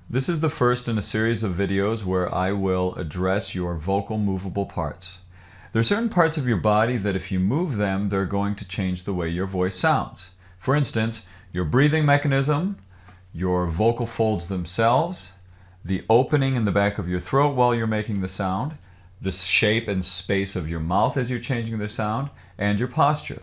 This is the first in a series of videos where I will address your vocal movable parts. There are certain parts of your body that if you move them, they're going to change the way your voice sounds. For instance, your breathing mechanism, your vocal folds themselves, the opening in the back of your throat while you're making the sound, the shape and space of your mouth as you're changing the sound, and your posture.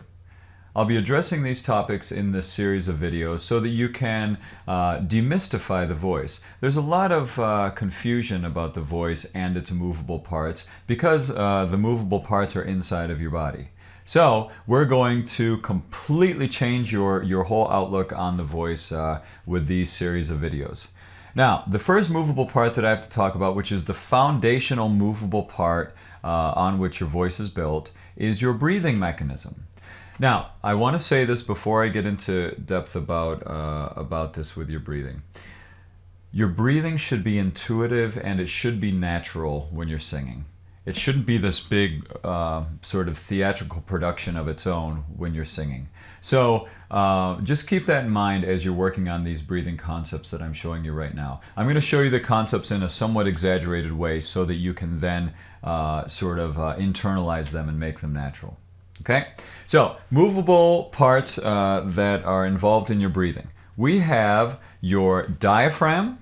I'll be addressing these topics in this series of videos so that you can demystify the voice. There's a lot of confusion about the voice and its movable parts because the movable parts are inside of your body. So we're going to completely change your whole outlook on the voice with these series of videos. Now, the first movable part that I have to talk about, which is the foundational movable part on which your voice is built, is your breathing mechanism. Now, I want to say this before I get into depth about this with your breathing. Your breathing should be intuitive and it should be natural when you're singing. It shouldn't be this big sort of theatrical production of its own when you're singing. So just keep that in mind as you're working on these breathing concepts that I'm showing you right now. I'm going to show you the concepts in a somewhat exaggerated way so that you can then sort of internalize them and make them natural. Okay, so movable parts that are involved in your breathing. We have your diaphragm,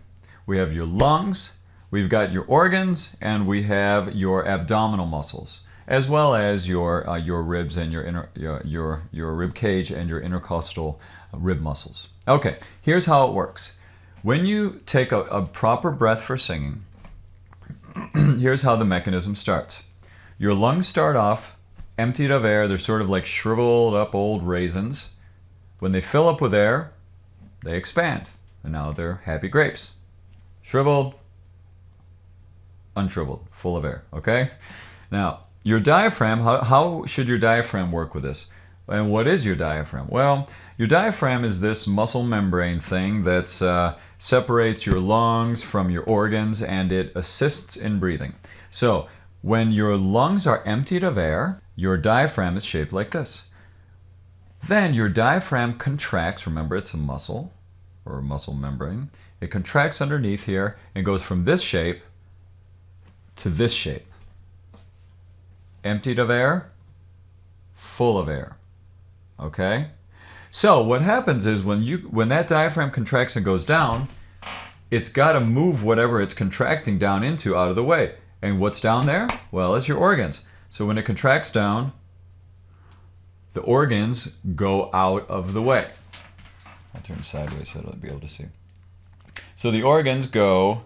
we have your lungs, we've got your organs, and we have your abdominal muscles, as well as your ribs and your rib cage and your intercostal rib muscles. Okay, here's how it works. When you take a proper breath for singing, here's how the mechanism starts. Your lungs start off emptied of air. They're sort of like shriveled up old raisins. When they fill up with air, they expand. And now they're happy grapes. Shriveled, unshriveled, full of air. Okay? Now, your diaphragm, how should your diaphragm work with this? And what is your diaphragm? Well, your diaphragm is this muscle membrane thing that separates your lungs from your organs, and it assists in breathing. So, when your lungs are emptied of air, your diaphragm is shaped like this. Then your diaphragm contracts. Remember, it's a muscle or a muscle membrane. It contracts underneath here and goes from this shape to this shape. Emptied of air, full of air. Okay? So what happens is when that diaphragm contracts and goes down, it's got to move whatever it's contracting down into out of the way. And what's down there? Well, it's your organs. So when it contracts down, the organs go out of the way. I'll turn sideways so I'll be able to see. So the organs go,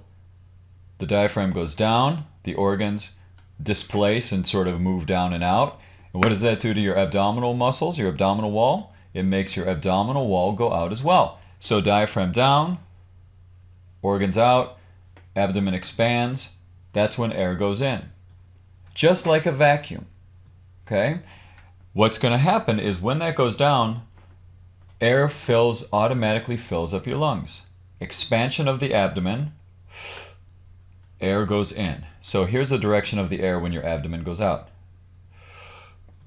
the diaphragm goes down, the organs displace and sort of move down and out. And what does that do to your abdominal muscles, your abdominal wall? It makes your abdominal wall go out as well. So diaphragm down, organs out, abdomen expands. That's when air goes in. Just like a vacuum. Okay? What's going to happen is when that goes down, air automatically fills up your lungs. Expansion of the abdomen, air goes in. So here's the direction of the air when your abdomen goes out.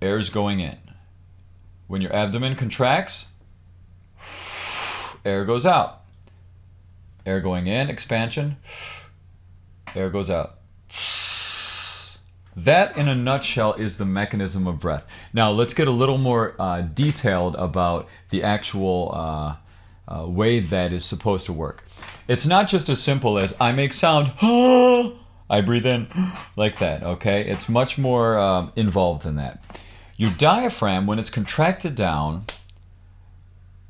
Air is going in. When your abdomen contracts, air goes out. Air going in, expansion, air goes out. That, in a nutshell, is the mechanism of breath. Now, let's get a little more detailed about the actual way that is supposed to work. It's not just as simple as I make sound, I breathe in, like that, okay? It's much more involved than that. Your diaphragm, when it's contracted down,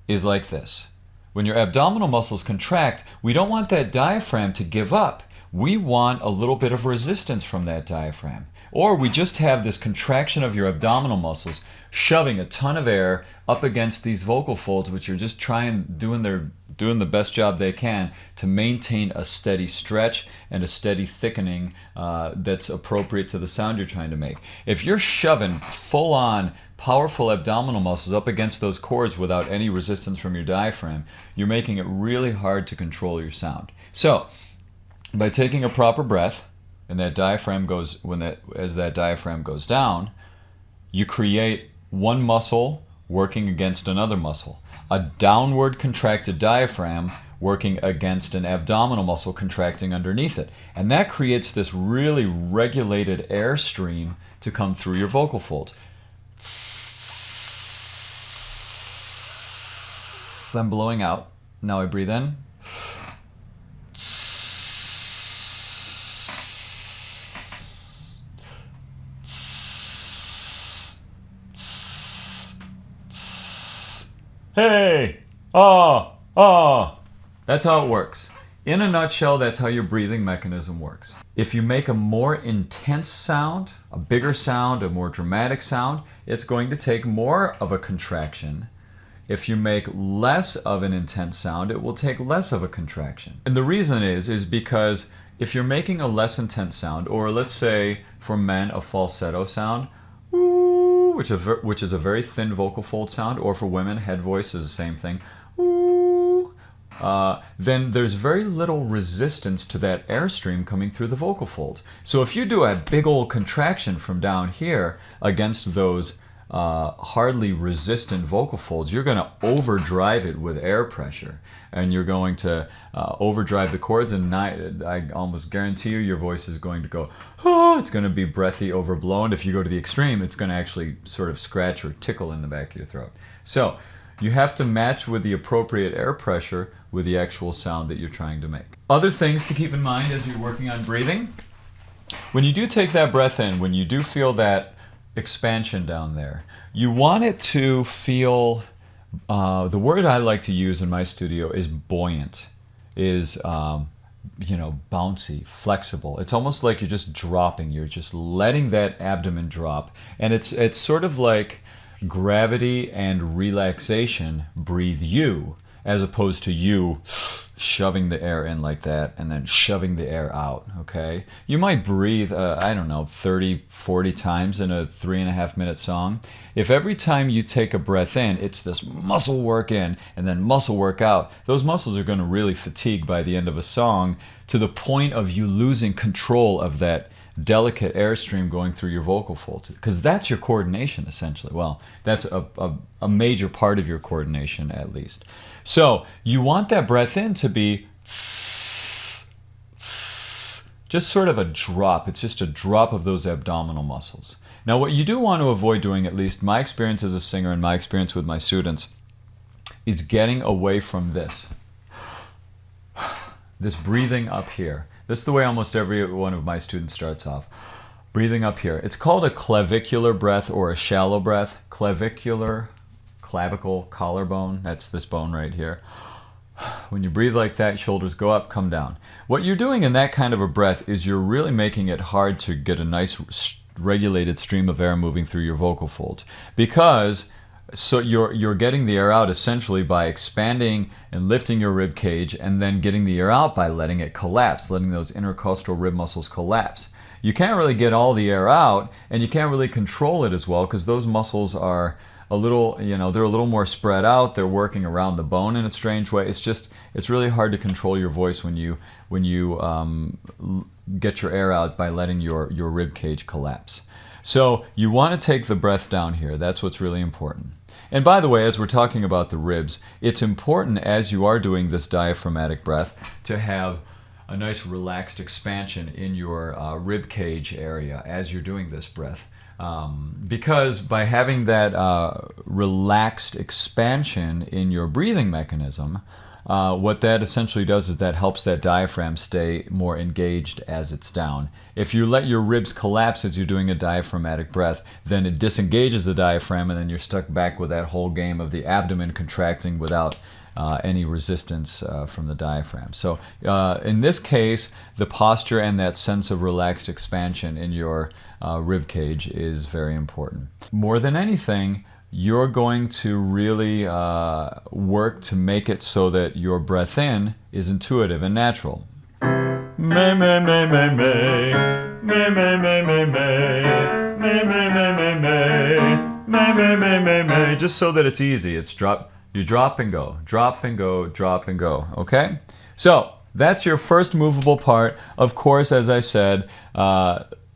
is like this. When your abdominal muscles contract, we don't want that diaphragm to give up. We want a little bit of resistance from that diaphragm. Or we just have this contraction of your abdominal muscles shoving a ton of air up against these vocal folds, which are just doing the best job they can to maintain a steady stretch and a steady thickening that's appropriate to the sound you're trying to make. If you're shoving full-on powerful abdominal muscles up against those cords without any resistance from your diaphragm, you're making it really hard to control your sound. So, by taking a proper breath, and that diaphragm goes, as that diaphragm goes down, you create one muscle working against another muscle. A downward contracted diaphragm working against an abdominal muscle contracting underneath it. And that creates this really regulated airstream to come through your vocal folds. I'm blowing out. Now I breathe in. Hey! Ah! Ah! That's how it works. In a nutshell, that's how your breathing mechanism works. If you make a more intense sound, a bigger sound, a more dramatic sound, it's going to take more of a contraction. If you make less of an intense sound, it will take less of a contraction. And the reason is because if you're making a less intense sound, or let's say for men a falsetto sound, ooh, which is a very thin vocal fold sound, or for women head voice is the same thing, ooh, then there's very little resistance to that airstream coming through the vocal folds. So if you do a big old contraction from down here against those hardly resistant vocal folds, you're going to overdrive it with air pressure, and you're going to overdrive the chords, and I almost guarantee you your voice is going to go, oh, it's going to be breathy, overblown. If you go to the extreme, it's going to actually sort of scratch or tickle in the back of your throat. So you have to match with the appropriate air pressure with the actual sound that you're trying to make. Other things to keep in mind as you're working on breathing: when you do take that breath in, when you do feel that expansion down there, you want it to feel, the word I like to use in my studio is buoyant, is bouncy, flexible. It's almost like you're just dropping, you're just letting that abdomen drop, and it's sort of like gravity and relaxation breathe you, as opposed to you shoving the air in like that and then shoving the air out, okay? You might breathe, 30, 40 times in a 3.5 minute song. If every time you take a breath in, it's this muscle work in and then muscle work out, those muscles are going to really fatigue by the end of a song, to the point of you losing control of that delicate airstream going through your vocal folds, because that's your coordination essentially. Well, that's a major part of your coordination, at least. So you want that breath in to be just sort of a drop. It's just a drop of those abdominal muscles. Now what you do want to avoid doing, at least my experience as a singer and my experience with my students, is getting away from this breathing up here. This is the way almost every one of my students starts off. Breathing up here. It's called a clavicular breath or a shallow breath. Clavicular, clavicle, collarbone. That's this bone right here. When you breathe like that, shoulders go up, come down. What you're doing in that kind of a breath is you're really making it hard to get a nice regulated stream of air moving through your vocal folds, because you're getting the air out essentially by expanding and lifting your rib cage, and then getting the air out by letting it collapse, letting those intercostal rib muscles collapse. You can't really get all the air out, and you can't really control it as well, because those muscles are a little, they're a little more spread out. They're working around the bone in a strange way. It's really hard to control your voice when you get your air out by letting your rib cage collapse. So you want to take the breath down here. That's what's really important. And by the way, as we're talking about the ribs, it's important as you are doing this diaphragmatic breath to have a nice relaxed expansion in your rib cage area as you're doing this breath. Because by having that relaxed expansion in your breathing mechanism, what that essentially does is that helps that diaphragm stay more engaged as it's down. If you let your ribs collapse as you're doing a diaphragmatic breath, then it disengages the diaphragm, and then you're stuck back with that whole game of the abdomen contracting without any resistance from the diaphragm. So in this case, the posture and that sense of relaxed expansion in your rib cage is very important. More than anything, you're going to really work to make it so that your breath in is intuitive and natural. May, may, may, may, may, may, may, may, may, may, may, may, may, may, may, may, may, may, may, just so that it's easy. It's you drop and go, drop and go, drop and go, okay? So that's your first movable part. Of course, as I said,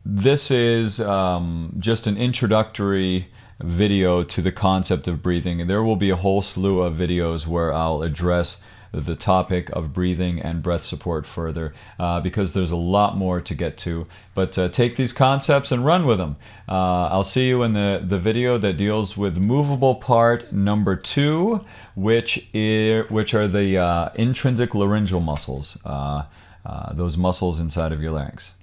this is just an introductory video to the concept of breathing. And there will be a whole slew of videos where I'll address the topic of breathing and breath support further, because there's a lot more to get to. But take these concepts and run with them. I'll see you in the video that deals with movable part number 2, which are the intrinsic laryngeal muscles, those muscles inside of your larynx.